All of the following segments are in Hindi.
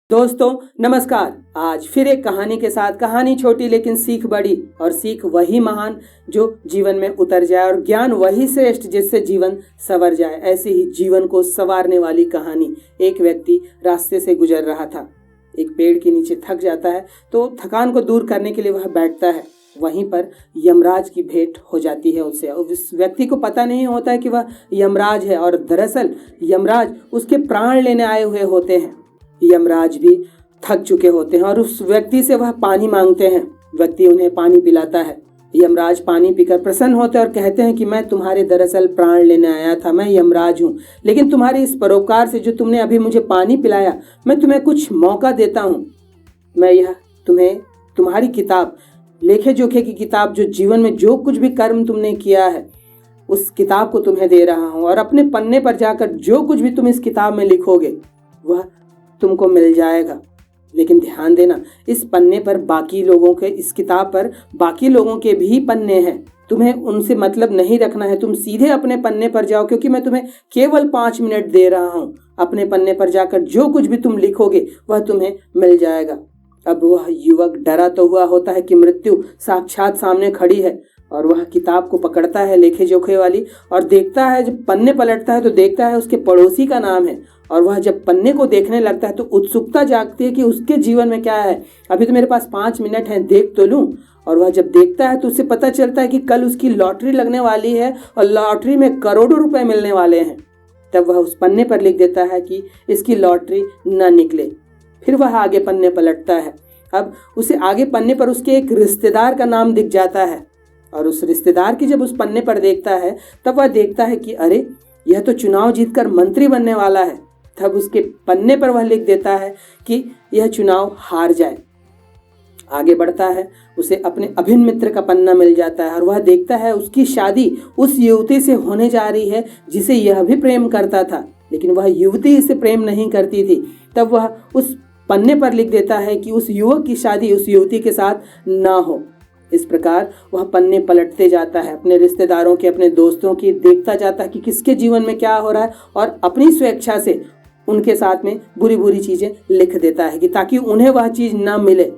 दोस्तों नमस्कार। आज फिर एक कहानी के साथ, कहानी छोटी लेकिन सीख बड़ी, और सीख वही महान जो जीवन में उतर जाए, और ज्ञान वही श्रेष्ठ जिससे जीवन संवर जाए। ऐसे ही जीवन को संवारने वाली कहानी। एक व्यक्ति रास्ते से गुजर रहा था। एक पेड़ के नीचे थक जाता है तो थकान को दूर करने के लिए वह बैठता है। वहीं पर यमराज की भेंट हो जाती है उससे, और उस व्यक्ति को पता नहीं होता है कि वह यमराज है, और दरअसल यमराज उसके प्राण लेने आए हुए होते हैं। यमराज भी थक चुके होते हैं और उस व्यक्ति से वह पानी मांगते हैं। व्यक्ति उन्हें पानी पिलाता है। यमराज पानी पीकर प्रसन्न होते हैं और कहते हैं कि मैं तुम्हारे दरअसल प्राण लेने आया था, मैं यमराज हूँ, लेकिन तुम्हारे इस परोपकार से जो तुमने अभी मुझे पानी पिलाया, मैं तुम्हें कुछ मौका देता हूँ। मैं यह तुम्हें तुम्हारी किताब, लेखे जोखे की किताब, जो जीवन में जो कुछ भी कर्म तुमने किया है उस किताब को तुम्हें दे रहा हूँ, और अपने पन्ने पर जाकर जो कुछ भी तुम इस किताब में लिखोगे वह तुमको मिल जाएगा। लेकिन ध्यान देना, इस पन्ने पर बाकी लोगों के, इस किताब पर बाकी लोगों के भी पन्ने हैं। तुम्हें उनसे मतलब नहीं रखना है। तुम सीधे अपने पन्ने पर जाओ, क्योंकि मैं तुम्हें केवल 5 मिनट दे रहा हूँ। अपने पन्ने पर जाकर जो कुछ भी तुम लिखोगे वह तुम्हें मिल जाएगा। अब वह युवक डरा तो हुआ होता है कि मृत्यु साक्षात सामने खड़ी है, और वह किताब को पकड़ता है, लेखे जोखे वाली, और देखता है। जब पन्ने पलटता है तो देखता है उसके पड़ोसी का नाम है, और वह जब पन्ने को देखने लगता है तो उत्सुकता जागती है कि उसके जीवन में क्या है। अभी तो मेरे पास 5 मिनट हैं, देख तो लूं। और वह जब देखता है तो उसे पता चलता है कि कल उसकी लॉटरी लगने वाली है, और लॉटरी में करोड़ों रुपए मिलने वाले हैं। तब वह उस पन्ने पर लिख देता है कि इसकी लॉटरी न निकले। फिर वह आगे पन्ने पलटता है। अब उसे आगे पन्ने पर उसके एक रिश्तेदार का नाम दिख जाता है, और उस रिश्तेदार की जब उस पन्ने पर देखता है तब वह देखता है कि अरे, यह तो चुनाव जीतकर मंत्री बनने वाला है। तब उसके पन्ने पर वह लिख देता है कि यह चुनाव हार जाए। आगे बढ़ता है, उसे अपने अभिन्न मित्र का पन्ना मिल जाता है, और वह देखता है उसकी शादी उस युवती से होने जा रही है जिसे यह भी प्रेम करता था, लेकिन वह युवती इसे प्रेम नहीं करती थी। तब वह उस पन्ने पर लिख देता है कि उस युवक की शादी उस युवती के साथ ना हो। इस प्रकार वह पन्ने पलटते जाता है, अपने रिश्तेदारों के, अपने दोस्तों की देखता जाता है कि किसके जीवन में क्या हो रहा है, और अपनी स्वेच्छा से उनके साथ में बुरी बुरी चीजें लिख देता है कि ताकि उन्हें वह चीज ना मिले।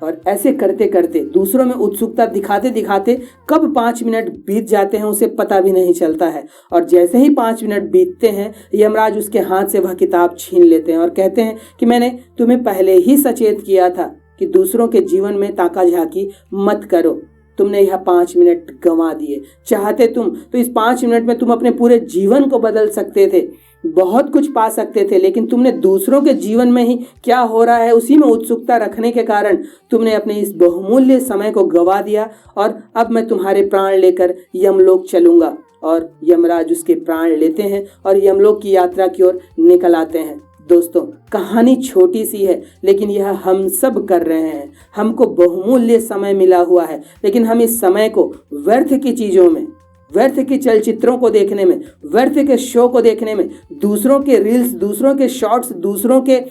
और ऐसे करते करते, दूसरों में उत्सुकता दिखाते दिखाते कब 5 मिनट बीत जाते हैं उसे पता भी नहीं चलता है। और जैसे ही 5 मिनट बीतते हैं, यमराज उसके हाथ से वह किताब छीन लेते हैं और कहते हैं कि मैंने तुम्हें पहले ही सचेत किया था कि दूसरों के जीवन में ताका झाकी मत करो। तुमने यह 5 मिनट गंवा दिए। चाहते तुम तो इस 5 मिनट में तुम अपने पूरे जीवन को बदल सकते थे, बहुत कुछ पा सकते थे, लेकिन तुमने दूसरों के जीवन में ही क्या हो रहा है उसी में उत्सुकता रखने के कारण तुमने अपने इस बहुमूल्य समय को गंवा दिया। और अब मैं तुम्हारे प्राण लेकर यमलोक चलूंगा। और यमराज उसके प्राण लेते हैं और यमलोक की यात्रा की ओर निकल आते हैं। दोस्तों, कहानी छोटी सी है, लेकिन यह हम सब कर रहे हैं। हमको बहुमूल्य समय मिला हुआ है, लेकिन हम इस समय को व्यर्थ की चीजों में, व्यर्थ के चलचित्रों को देखने में, व्यर्थ के शो को देखने में, दूसरों के रील्स, दूसरों के शॉर्ट्स, दूसरों के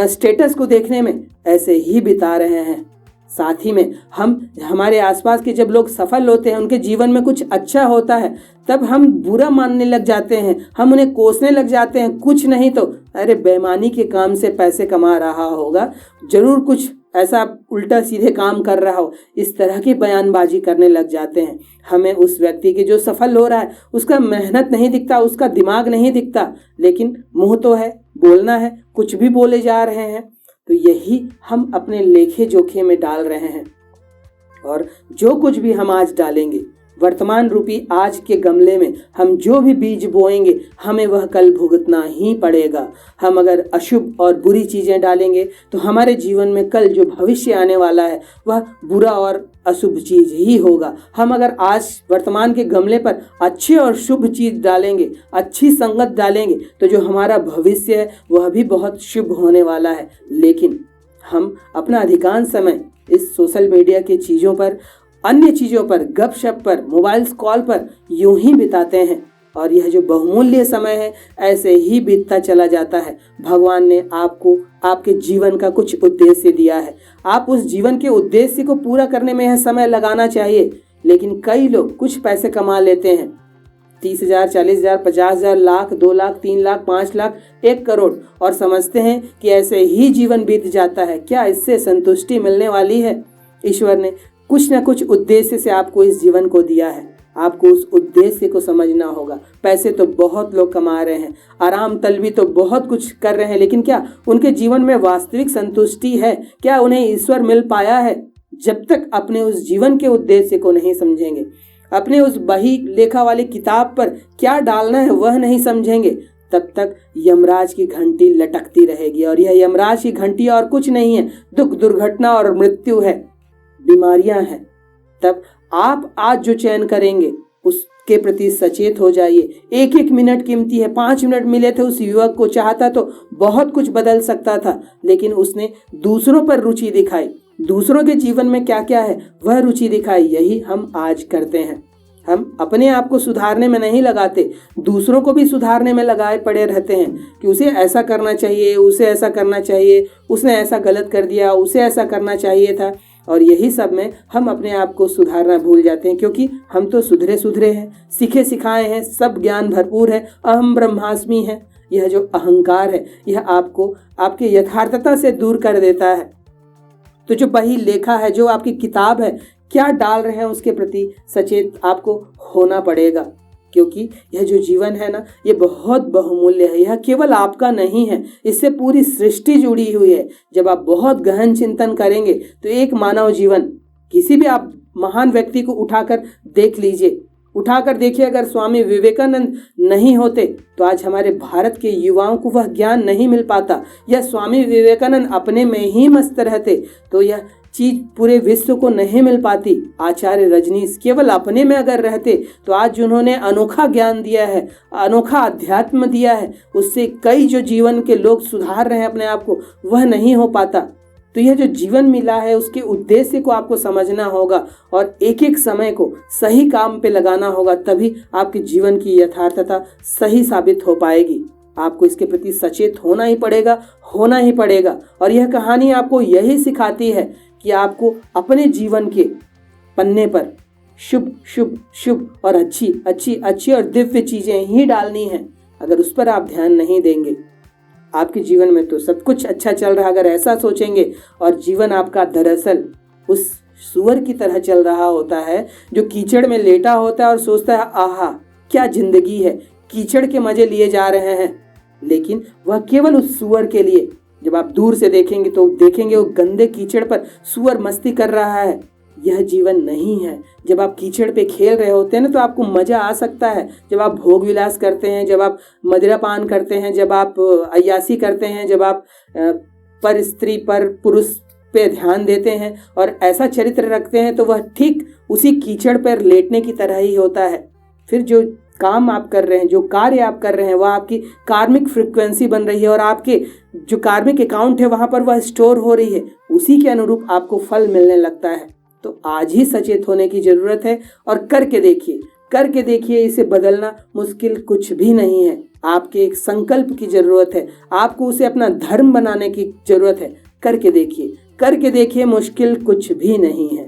स्टेटस को देखने में ऐसे ही बिता रहे हैं। साथ ही में हम, हमारे आसपास के जब लोग सफल होते हैं, उनके जीवन में कुछ अच्छा होता है, तब हम बुरा मानने लग जाते हैं, हम उन्हें कोसने लग जाते हैं। कुछ नहीं तो अरे, बेईमानी के काम से पैसे कमा रहा होगा, जरूर कुछ ऐसा उल्टा सीधे काम कर रहा हो, इस तरह की बयानबाजी करने लग जाते हैं। हमें उस व्यक्ति के जो सफल हो रहा है उसका मेहनत नहीं दिखता, उसका दिमाग नहीं दिखता, लेकिन मुंह तो है, बोलना है, कुछ भी बोले जा रहे हैं। तो यही हम अपने लेखे जोखे में डाल रहे हैं। और जो कुछ भी हम आज डालेंगे, वर्तमान रूपी आज के गमले में हम जो भी बीज बोएंगे, हमें वह कल भुगतना ही पड़ेगा। हम अगर अशुभ और बुरी चीजें डालेंगे तो हमारे जीवन में कल जो भविष्य आने वाला है वह बुरा और अशुभ चीज ही होगा। हम अगर आज वर्तमान के गमले पर अच्छे और शुभ चीज डालेंगे, अच्छी संगत डालेंगे, तो जो हमारा भविष्य है वह भी बहुत शुभ होने वाला है। लेकिन हम अपना अधिकांश समय इस सोशल मीडिया की चीजों पर, अन्य चीजों पर, गपशप पर, मोबाइल कॉल पर यूं ही बिताते हैं, और यह जो बहुमूल्य समय है ऐसे ही बीतता चला जाता है। भगवान ने आपको आपके जीवन का कुछ उद्देश्य दिया है, आप उस जीवन के उद्देश्य को पूरा करने में यह समय लगाना चाहिए। लेकिन कई लोग कुछ पैसे कमा लेते हैं, 30,000, 40,000, 50,000, लाख, 2 लाख, 3 लाख, 5 लाख, 1 करोड़, और समझते हैं कि ऐसे ही जीवन बीत जाता है। क्या इससे संतुष्टि मिलने वाली है? ईश्वर ने कुछ न कुछ उद्देश्य से आपको इस जीवन को दिया है। आपको उस उद्देश्य को समझना होगा। पैसे तो बहुत लोग कमा रहे हैं, आराम तलबी तो बहुत कुछ कर रहे हैं, लेकिन क्या उनके जीवन में वास्तविक संतुष्टि है? क्या उन्हें ईश्वर मिल पाया है? जब तक अपने उस जीवन के उद्देश्य को नहीं समझेंगे, अपने उस बही लेखा वाली किताब पर क्या डालना है वह नहीं समझेंगे, तब तक यमराज की घंटी लटकती रहेगी। और यह यमराज की घंटी और कुछ नहीं है, दुख, दुर्घटना और मृत्यु है, बीमारियां हैं। तब आप आज जो चयन करेंगे उसके प्रति सचेत हो जाइए। एक एक मिनट कीमती है। 5 मिनट मिले थे उस युवक को, चाहता तो बहुत कुछ बदल सकता था, लेकिन उसने दूसरों पर रुचि दिखाई, दूसरों के जीवन में क्या क्या है वह रुचि दिखाई। यही हम आज करते हैं। हम अपने आप को सुधारने में नहीं लगाते, दूसरों को भी सुधारने में लगाए पड़े रहते हैं कि उसे ऐसा करना चाहिए, उसे ऐसा करना चाहिए, उसने ऐसा गलत कर दिया, उसे ऐसा करना चाहिए था। और यही सब में हम अपने आप को सुधारना भूल जाते हैं, क्योंकि हम तो सुधरे हैं, सीखे सिखाए हैं, सब ज्ञान भरपूर है, अहम ब्रह्मास्मि है। यह जो अहंकार है यह आपको आपके यथार्थता से दूर कर देता है। तो जो बही लेखा है, जो आपकी किताब है, क्या डाल रहे हैं उसके प्रति सचेत आपको होना पड़ेगा, क्योंकि यह जो जीवन है ना, ये बहुत बहुमूल्य है। यह केवल आपका नहीं है, इससे पूरी सृष्टि जुड़ी हुई है। जब आप बहुत गहन चिंतन करेंगे तो एक मानव जीवन, किसी भी आप महान व्यक्ति को उठाकर देख लीजिए, उठाकर देखिए, अगर स्वामी विवेकानंद नहीं होते तो आज हमारे भारत के युवाओं को वह ज्ञान नहीं मिल पाता। या स्वामी विवेकानंद अपने में ही मस्त रहते तो यह चीज पूरे विश्व को नहीं मिल पाती। आचार्य रजनीश केवल अपने में अगर रहते तो आज उन्होंने अनोखा ज्ञान दिया है, अनोखा अध्यात्म दिया है, उससे कई जो जीवन के लोग सुधार रहे हैं अपने आप को, वह नहीं हो पाता। तो यह जो जीवन मिला है उसके उद्देश्य को आपको समझना होगा और एक एक समय को सही काम पे लगाना होगा, तभी आपके जीवन की यथार्थता सही साबित हो पाएगी। आपको इसके प्रति सचेत होना ही पड़ेगा। और यह कहानी आपको यही सिखाती है कि आपको अपने जीवन के पन्ने पर शुभ शुभ शुभ और अच्छी और दिव्य चीजें ही डालनी है। अगर उस पर आप ध्यान नहीं देंगे, आपके जीवन में तो सब कुछ अच्छा चल रहा, अगर ऐसा सोचेंगे और जीवन आपका दरअसल उस सुअर की तरह चल रहा होता है जो कीचड़ में लेटा होता है और सोचता है आहा क्या जिंदगी है, कीचड़ के मजे लिए जा रहे हैं, लेकिन वह केवल उस सुअर के लिए। जब आप दूर से देखेंगे तो देखेंगे वो गंदे कीचड़ पर सुअर मस्ती कर रहा है। यह जीवन नहीं है। जब आप कीचड़ पे खेल रहे होते हैं ना तो आपको मजा आ सकता है। जब आप भोग विलास करते हैं, जब आप मदिरा पान करते हैं, जब आप अय्यासी करते हैं, जब आप पर स्त्री पर पुरुष पे ध्यान देते हैं और ऐसा चरित्र रखते हैं, तो वह ठीक उसी कीचड़ पर लेटने की तरह ही होता है। फिर जो काम आप कर रहे हैं, जो कार्य आप कर रहे हैं, वह आपकी कार्मिक फ्रिक्वेंसी बन रही है और आपके जो कार्मिक अकाउंट है वहां पर वह स्टोर हो रही है, उसी के अनुरूप आपको फल मिलने लगता है। तो आज ही सचेत होने की जरूरत है और करके देखिए। इसे बदलना मुश्किल कुछ भी नहीं है। आपके एक संकल्प की जरूरत है, आपको उसे अपना धर्म बनाने की जरूरत है। करके देखिए, मुश्किल कुछ भी नहीं है।